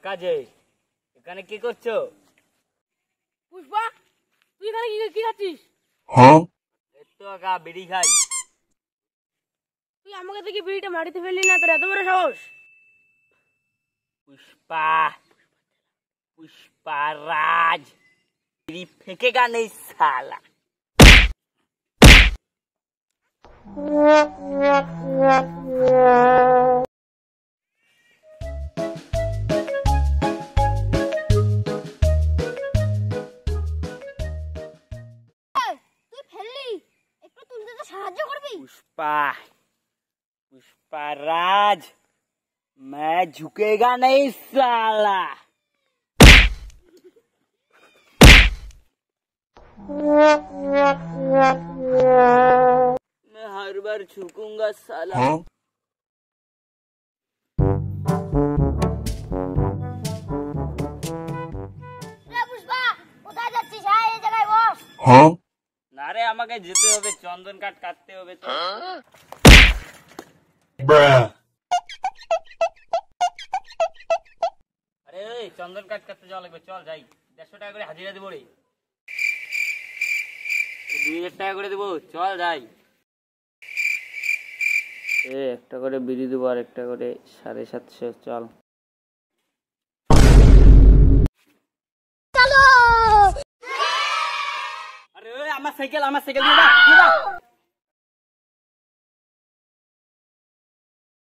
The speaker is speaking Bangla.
একা যে এখানে কি করছো? পুষ্পা, তুই এখানে কি খাচ্ছিস? একটু একা বিড়ি খাই। তুই আমাকে দেখি বিড়িটা মাটিতে ফেললি না, তোর এত বড় সাহস? पुष्पा पुष्पा राज बिड़ी फेंकेगा नहीं साला। তুই ফেললি, একটু তুলতে তো সাহায্য করবি। पुष्पा पुष्पा राज मैं झुकेगा नहीं साला। मैं हर बार झुकूंगा साला। পুষ্পা, কোথায় যাচ্ছিস? আয় এই জায়গায় বস। না রে, আমাকে যেতে হবে, চন্দন কাঠ কাটতে হবে তো। আরে ওই চন্দন কাঠ কাটতে যাওয়া লাগবে, চল যাই। 150 টাকা করে হাজিরা দেবো রে। 2000 টাকা করে দেবো, চল যাই। একটা করে বিড়ি দেবো আর একটা করে 750, চল। আরে ওই আমার সাইকেল দিয়ে দাও।